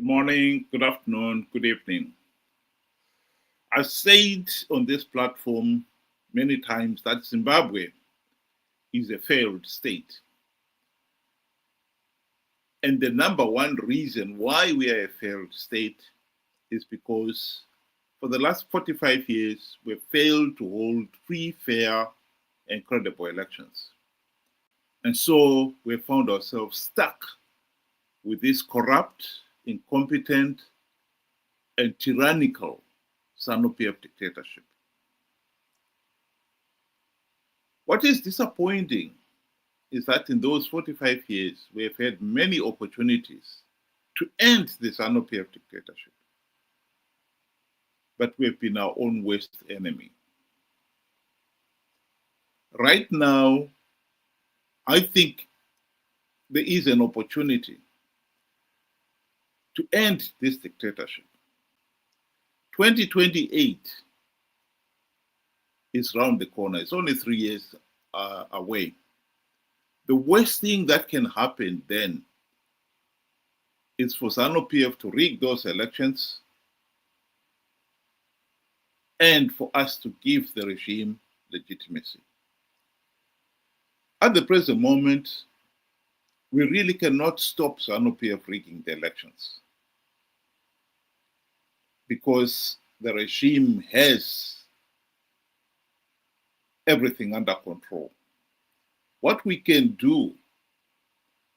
morning, good afternoon, good evening. I've said on this platform many times that Zimbabwe is a failed state. And the number one reason why we are a failed state is because for the last 45 years, we've failed to hold free, fair, and credible elections. And so we found ourselves stuck with this corrupt, incompetent, and tyrannical SANU-PF dictatorship. What is disappointing is that in those 45 years, we have had many opportunities to end the SANU-PF dictatorship. But we have been our own worst enemy. Right now, I think there is an opportunity to end this dictatorship. 2028 is round the corner. It's only 3 years away. The worst thing that can happen then is for SANU-PF to rig those elections and for us to give the regime legitimacy. At the present moment, we really cannot stop SANU-PF rigging the elections because the regime has everything under control. What we can do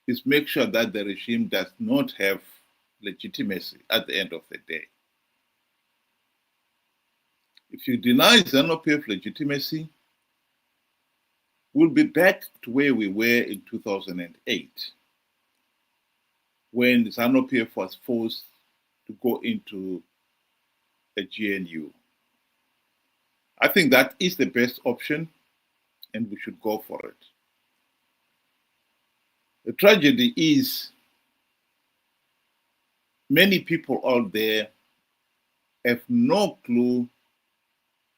is make sure that the regime does not have legitimacy at the end of the day. If you deny ZANU-PF legitimacy, we'll be back to where we were in 2008, when ZANU-PF was forced to go into a GNU. I think that is the best option, and we should go for it. The tragedy is many people out there have no clue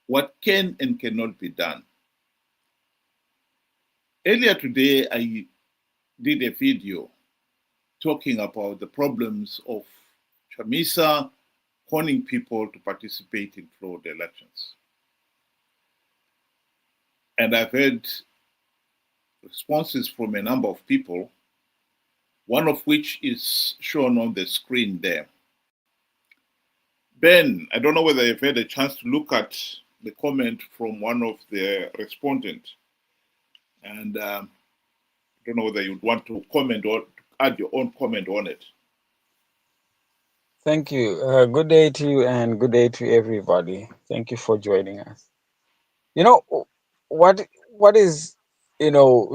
what can and cannot be done. Earlier today, I did a video talking about the problems of Chamisa conning people to participate in fraud elections. And I've heard responses from a number of people, one of which is shown on the screen there. Ben, I don't know whether you've had a chance to look at the comment from one of the respondents. And I don't know whether you'd want to comment or add your own comment on it. Thank you. Good day to you and good day to everybody. Thank you for joining us. You know, what is,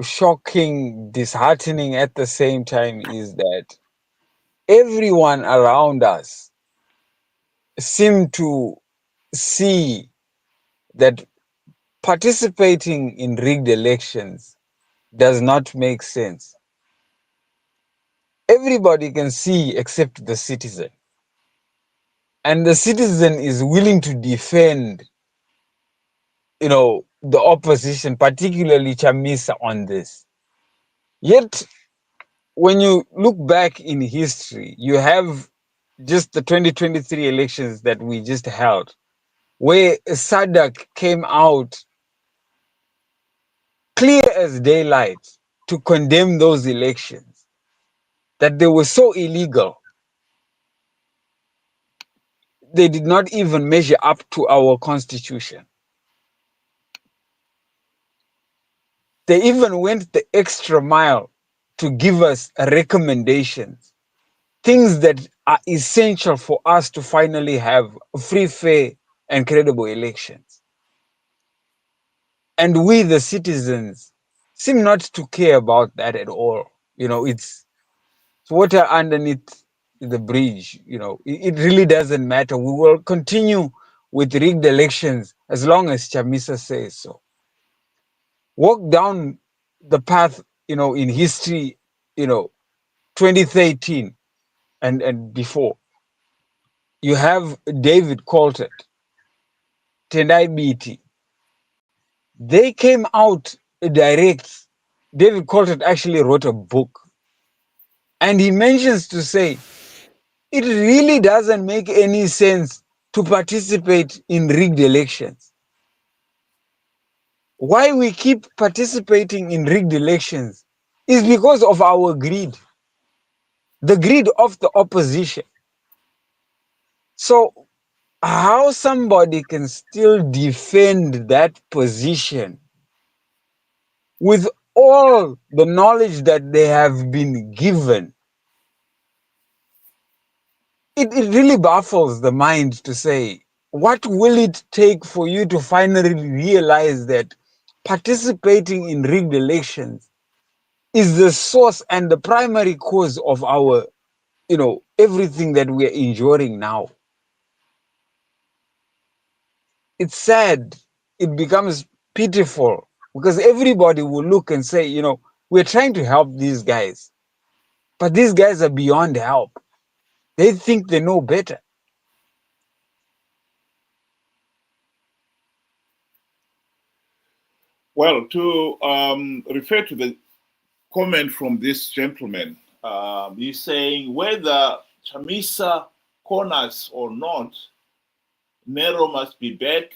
shocking, disheartening at the same time is that everyone around us seem to see that participating in rigged elections does not make sense. Everybody can see except the citizen. And the citizen is willing to defend, the opposition, particularly Chamisa, on this. Yet, when you look back in history, you have just the 2023 elections that we just held, where SADC came out clear as daylight to condemn those elections, that they were so illegal. They did not even measure up to our constitution. They even went the extra mile to give us recommendations, things that are essential for us to finally have free, fair, and credible elections. And we, the citizens, seem not to care about that at all. It's water underneath the bridge. It really doesn't matter. We will continue with rigged elections as long as Chamisa says so. Walk down the path, in history, 2013 and before. You have David Coulter, Tendai Biti. They came out direct. David Coulter actually wrote a book. And he mentions to say, it really doesn't make any sense to participate in rigged elections. Why we keep participating in rigged elections is because of our greed, the greed of the opposition. So, how somebody can still defend that position with all the knowledge that they have been given, it really baffles the mind to say, what will it take for you to finally realize that participating in rigged elections is the source and the primary cause of our, everything that we are enduring now? It's sad. It becomes pitiful because everybody will look and say, we're trying to help these guys, but these guys are beyond help. They think they know better. Well, to refer to the comment from this gentleman, he's saying whether Chamisa corners or not, Nero must be back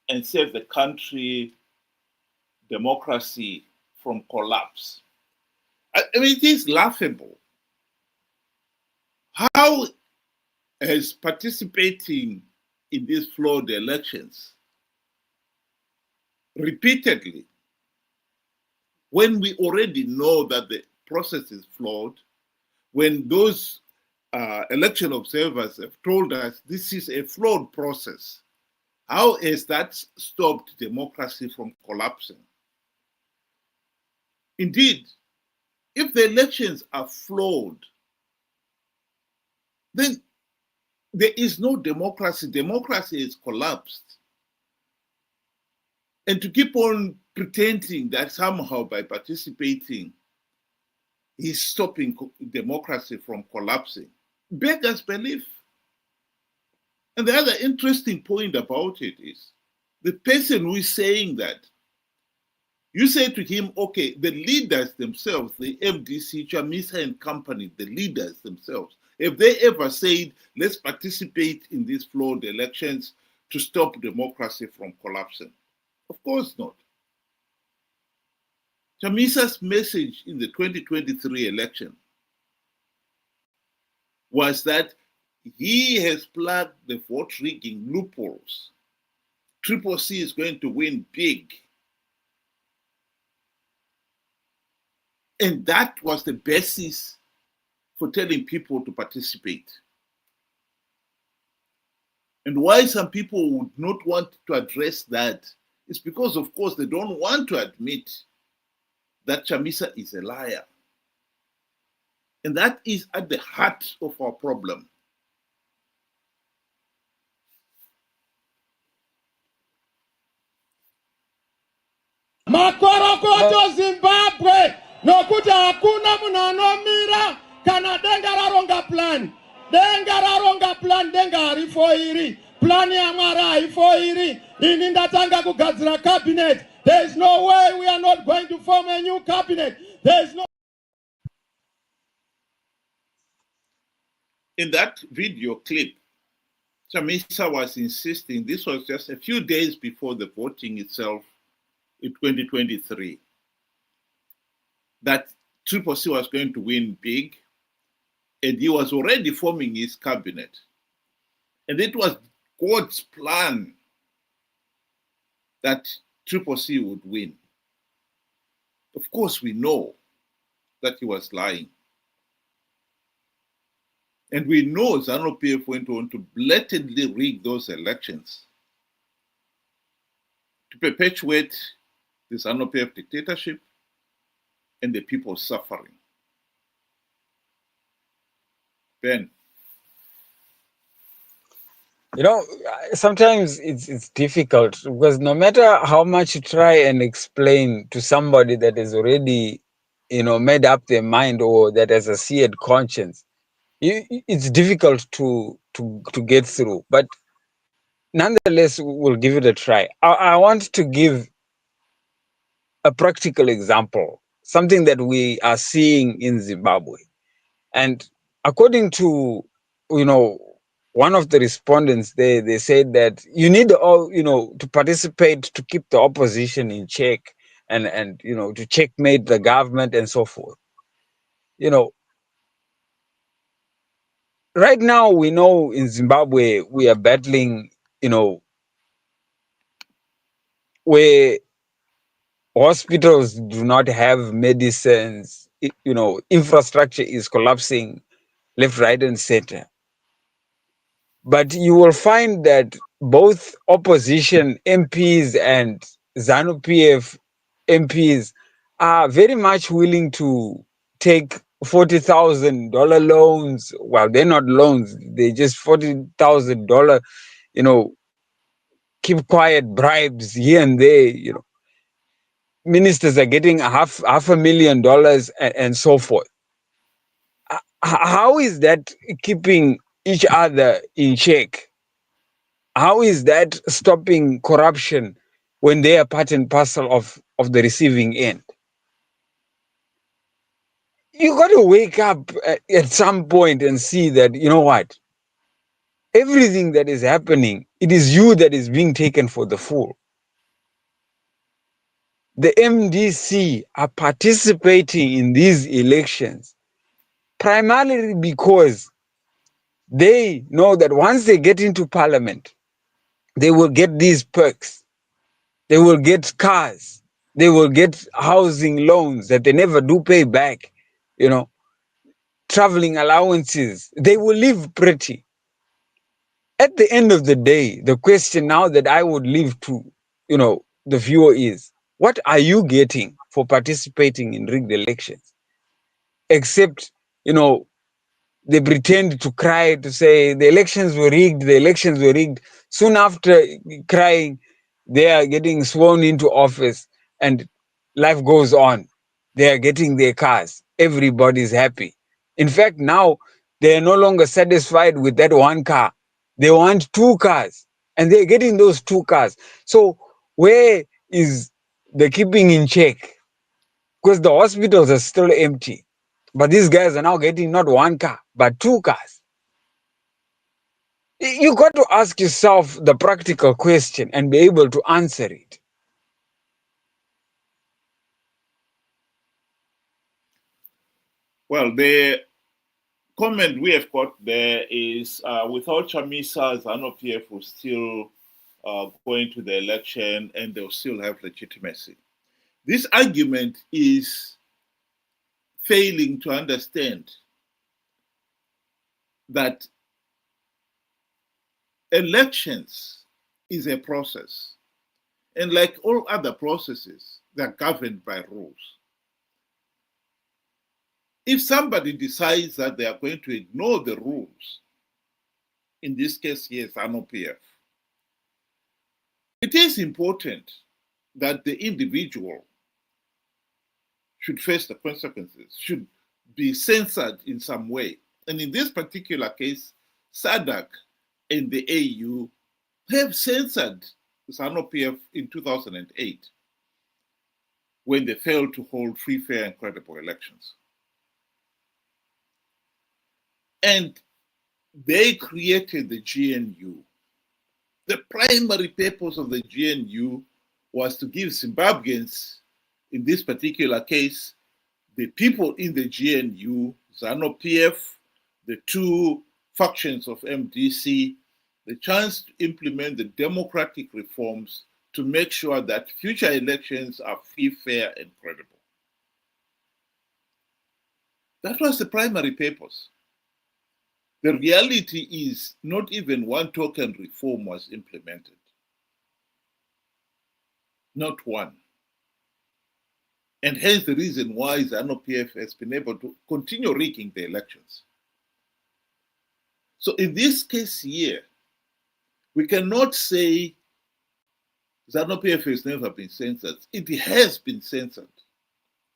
and save the country democracy from collapse. I mean, it is laughable. How has participating in these flawed elections repeatedly, when we already know that the process is flawed, when those election observers have told us this is a flawed process, how has that stopped democracy from collapsing? Indeed, if the elections are flawed, then there is no democracy. Democracy is collapsed. And to keep on pretending that somehow by participating, he's stopping democracy from collapsing beggars belief. And the other interesting point about it is the person who is saying that, you say to him, okay, the leaders themselves, the FDC, Chamisa and company, the leaders themselves, have they ever said, let's participate in these flawed elections to stop democracy from collapsing? Of course not. Chamisa's message in the 2023 election was that he has plugged the vote rigging loopholes. Triple C is going to win big. And that was the basis for telling people to participate. And why some people would not want to address that is because, of course, they don't want to admit that Chamisa is a liar. And that is at the heart of our problem. Makorokoto Zimbabwe nokuti hakuna munhu anomira kana denga raronga plan. Denga raronga plan, denga harifoiri. Plan yaMwari haifoiri. Ini ndatanga kugadzira cabinet. There is no way we are not going to form a new cabinet. There is no. In that video clip, Chamisa was insisting, this was just a few days before the voting itself in 2023, that Triple C was going to win big, and he was already forming his cabinet. And it was God's plan that Triple C would win. Of course, we know that he was lying. And we know ZANU-PF went on to blatantly rig those elections to perpetuate the ZANU-PF dictatorship and the people suffering. Ben. Sometimes it's difficult because no matter how much you try and explain to somebody that is already, made up their mind or that has a seared conscience, it's difficult to get through. But nonetheless, we'll give it a try. I want to give a practical example, something that we are seeing in Zimbabwe. And according to one of the respondents, they said that you need all, to participate to keep the opposition in check, and to checkmate the government and so forth. You know, right now we know in Zimbabwe we are battling, where hospitals do not have medicines, infrastructure is collapsing left, right, and center. But you will find that both opposition MPs and ZANU PF MPs are very much willing to take $40,000 loans. Well, they're not loans; they just $40,000, you know, keep quiet bribes here and there. Ministers are getting half $500,000 and so forth. How is that keeping each other in check? How is that stopping corruption when they are part and parcel of the receiving end? You got to wake up at some point and see that, you know what? Everything that is happening, it is you that is being taken for the fool. The MDC are participating in these elections primarily because they know that once they get into parliament, they will get these perks. They will get cars. They will get housing loans that they never do pay back, traveling allowances. They will live pretty. At the end of the day, the question now that I would leave to, the viewer is, what are you getting for participating in rigged elections? Except, you know, they pretend to cry to say the elections were rigged, the elections were rigged. Soon after crying, they are getting sworn into office and life goes on. They are getting their cars. Everybody's happy. In fact, now they are no longer satisfied with that one car. They want two cars and they're getting those two cars. So where is the keeping in check? Because the hospitals are still empty. But these guys are now getting not one car, but two cars. You got to ask yourself the practical question and be able to answer it. Well, the comment we have got there is without Chamisa, ZANU-PF will still go into the election and they'll still have legitimacy. This argument is failing to understand that elections is a process. And like all other processes, they're governed by rules. If somebody decides that they are going to ignore the rules, in this case here, ZANU-PF, it is important that the individual should face the consequences, should be censored in some way. And in this particular case, SADC and the AU have censored ZANU-PF in 2008 when they failed to hold free, fair, and credible elections. And they created the GNU. The primary purpose of the GNU was to give Zimbabweans, in this particular case, the people in the GNU, ZANU-PF, the two factions of MDC, the chance to implement the democratic reforms to make sure that future elections are free, fair, and credible. That was the primary purpose. The reality is not even one token reform was implemented. Not one. And hence the reason why ZANU-PF has been able to continue rigging the elections. So in this case here, we cannot say ZANU-PF has never been censored. It has been censored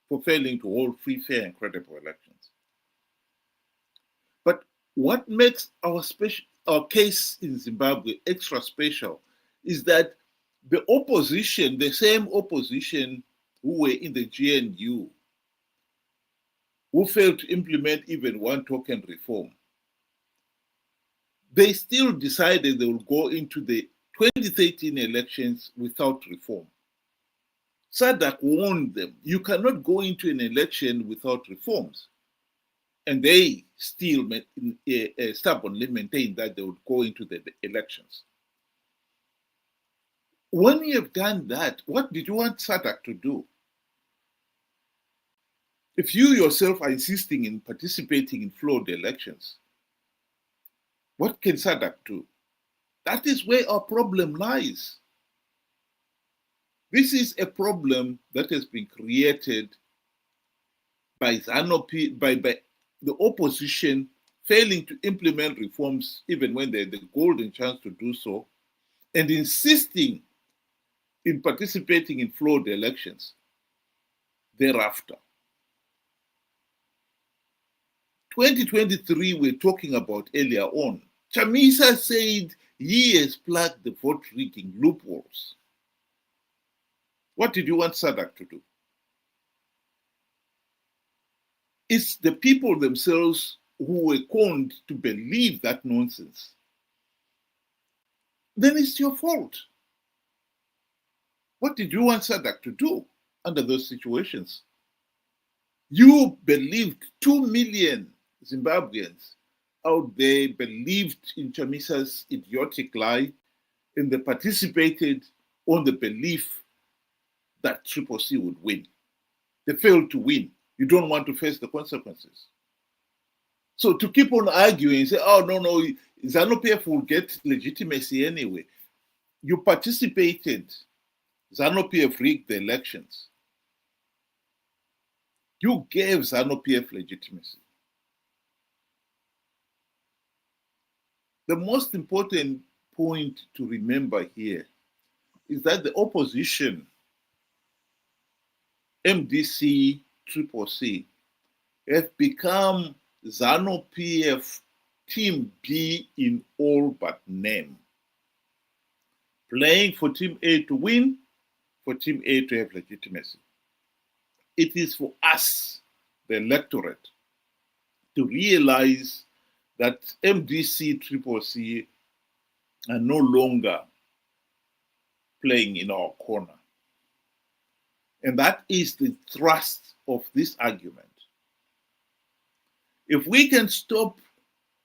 for failing to hold free, fair, and credible elections. But what makes our case in Zimbabwe extra special is that the opposition, the same opposition who were in the GNU, who failed to implement even one token reform, they still decided they will go into the 2013 elections without reform. SADC warned them, you cannot go into an election without reforms. And they still stubbornly maintained that they would go into the elections. When you have done that, what did you want SADC to do? If you yourself are insisting in participating in flawed elections, what can SADC do? That is where our problem lies. This is a problem that has been created by ZANU-PF, by the opposition failing to implement reforms even when they had the golden chance to do so, and insisting in participating in flawed elections thereafter. 2023, we're talking about earlier on. Chamisa said he has plugged the vote rigging loopholes. What did you want SADC to do? It's the people themselves who were conned to believe that nonsense. Then it's your fault. What did you want SADC to do under those situations? You believed 2 million Zimbabweans out there believed in Chamisa's idiotic lie, and they participated on the belief that Triple C would win. They failed to win. You don't want to face the consequences. So to keep on arguing and say, oh, no, ZANU-PF will get legitimacy anyway. You participated. ZANU-PF rigged the elections. You gave ZANU-PF legitimacy. The most important point to remember here is that the opposition, MDC, Triple C, have become ZANU-PF Team B in all but name. Playing for Team A to win, for Team A to have legitimacy. It is for us, the electorate, to realize that MDC, Triple C are no longer playing in our corner. And that is the thrust of this argument. If we can stop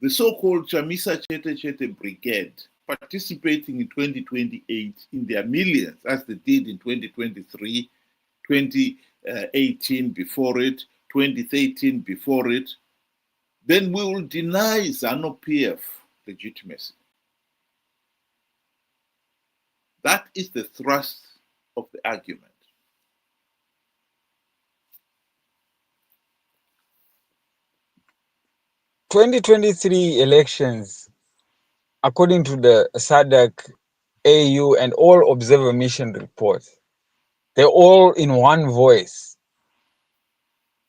the so-called Chamisa Chete Chete Brigade participating in 2028 in their millions, as they did in 2023, 2018 before it, 2013 before it, then we will deny ZANU-PF legitimacy. That is the thrust of the argument. "2023 elections, according to the SADC, AU, and all observer mission reports, they all in one voice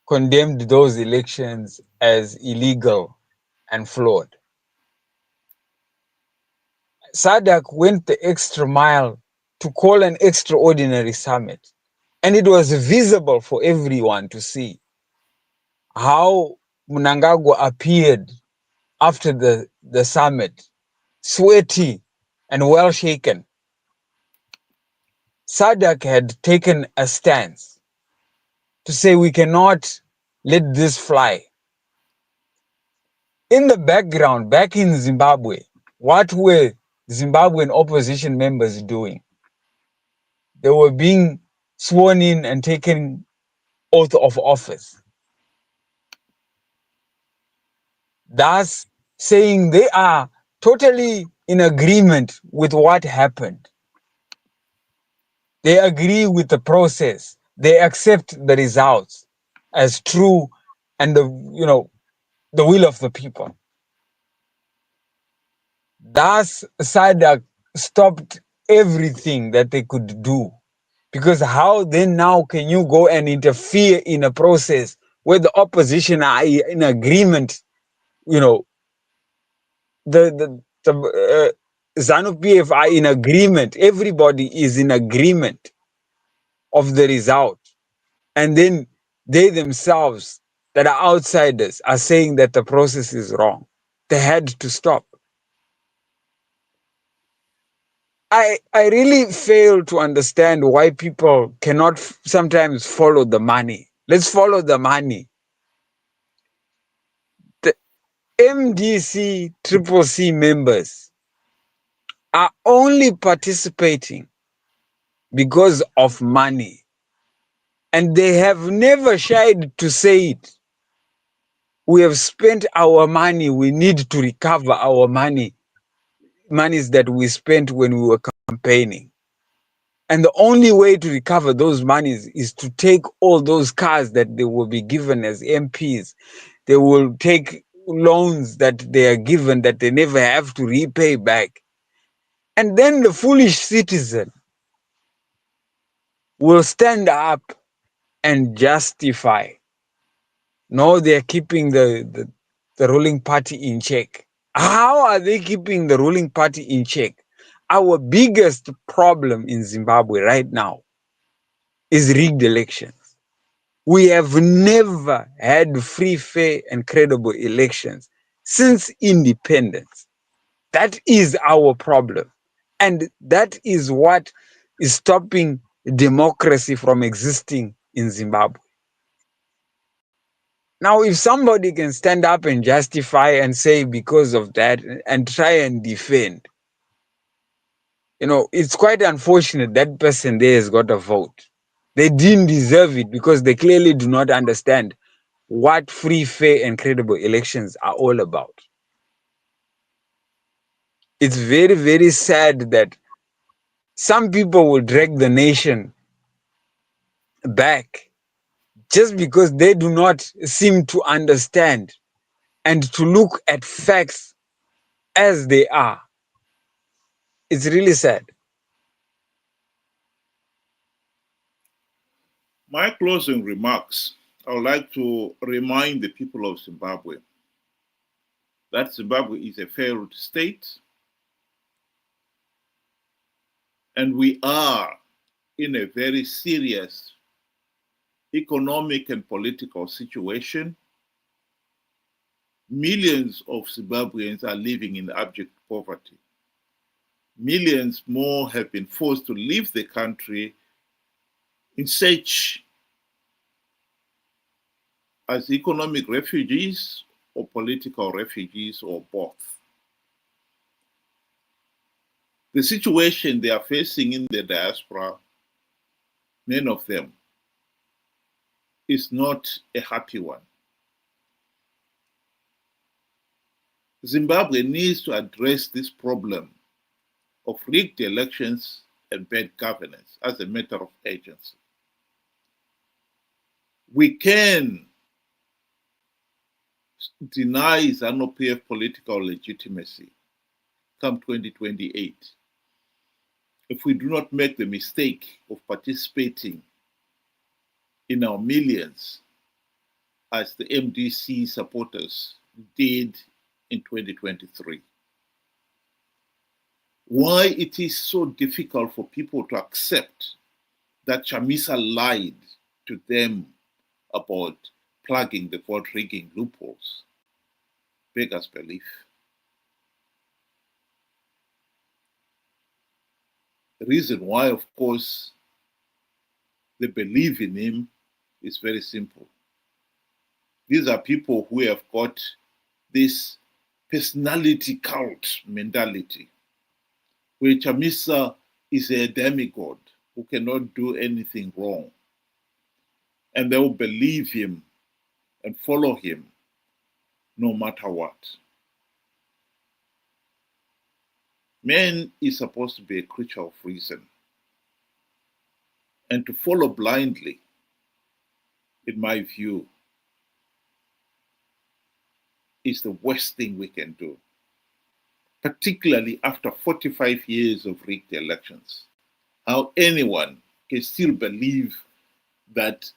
condemned those elections as illegal and flawed. SADC went the extra mile to call an extraordinary summit, and it was visible for everyone to see how Mnangagwa appeared after the summit, sweaty and well shaken. SADC had taken a stance to say we cannot let this fly. In the background, back in Zimbabwe, what were Zimbabwean opposition members doing? They were being sworn in and taken oath of office, thus saying they are totally in agreement with what happened. They agree with the process. They accept the results as true and the will of the people. Thus, SADC stopped everything that they could do, because how then now can you go and interfere in a process where the opposition are in agreement? The ZANU-PF are in agreement. Everybody is in agreement of the result, and then they themselves that are outsiders are saying that the process is wrong. They had to stop. I really fail to understand why people cannot sometimes follow the money. Let's follow the money. The MDC Triple C members are only participating because of money. And they have never shied to say it. We have spent our money. We need to recover our monies that we spent when we were campaigning. And the only way to recover those monies is to take all those cars that they will be given as MPs. They will take loans that they are given that they never have to repay back. And then the foolish citizen will stand up and justify. No, they're keeping the ruling party in check. How are they keeping the ruling party in check? Our biggest problem in Zimbabwe right now is rigged elections. We have never had free, fair, and credible elections since independence. That is our problem. And that is what is stopping democracy from existing in Zimbabwe. Now, if somebody can stand up and justify and say because of that and try and defend, it's quite unfortunate that person there has got a vote. They didn't deserve it because they clearly do not understand what free, fair, and credible elections are all about. It's very, very sad that some people will drag the nation back just because they do not seem to understand and to look at facts as they are. It's really sad. My closing remarks, I would like to remind the people of Zimbabwe that Zimbabwe is a failed state and we are in a very serious economic and political situation. Millions of Zimbabweans are living in abject poverty. Millions more have been forced to leave the country in search as economic refugees or political refugees or both. The situation they are facing in the diaspora, many of them, is not a happy one. Zimbabwe needs to address this problem of rigged elections and bad governance as a matter of urgency. We can deny ZANU-PF political legitimacy come 2028 if we do not make the mistake of participating in our millions as the MDC supporters did in 2023. Why it is so difficult for people to accept that Chamisa lied to them about plugging the vote rigging loopholes beggars belief. The reason why, of course, they believe in him is very simple. These are people who have got this personality cult mentality, where Chamisa is a demigod who cannot do anything wrong. And they will believe him and follow him no matter what. Man is supposed to be a creature of reason. And to follow blindly, in my view, is the worst thing we can do, particularly after 45 years of rigged elections. How anyone can still believe that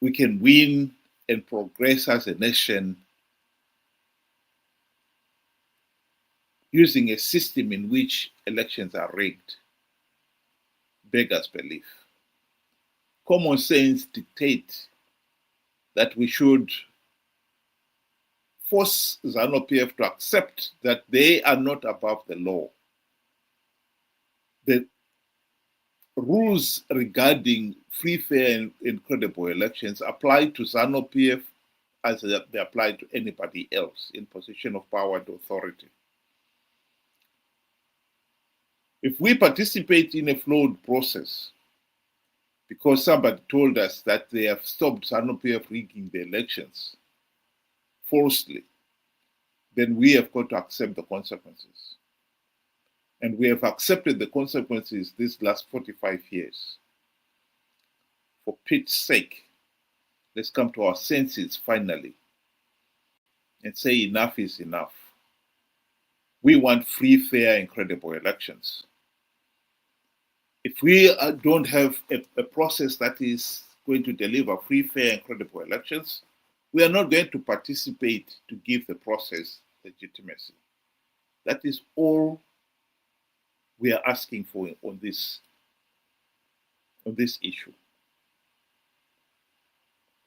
we can win and progress as a nation using a system in which elections are rigged beggars belief. Common sense dictates that we should force ZANU-PF to accept that they are not above the law the rules regarding free, fair, and credible elections apply to ZANU-PF as they apply to anybody else in position of power and authority. If we participate in a flawed process because somebody told us that they have stopped ZANU-PF rigging the elections falsely, then we have got to accept the consequences. And we have accepted the consequences these last 45 years. For Pete's sake, let's come to our senses finally and say enough is enough. We want free, fair, and credible elections. If we don't have a process that is going to deliver free, fair, and credible elections, we are not going to participate to give the process legitimacy. That is all we are asking for on this issue.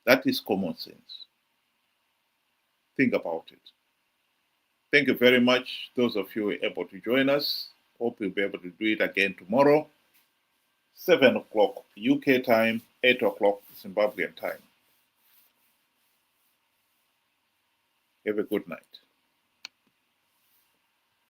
That is common sense. Think about it. Thank you very much, those of you who were able to join us. Hope you'll be able to do it again tomorrow, 7 o'clock UK time, 8 o'clock Zimbabwean time. Have a good night.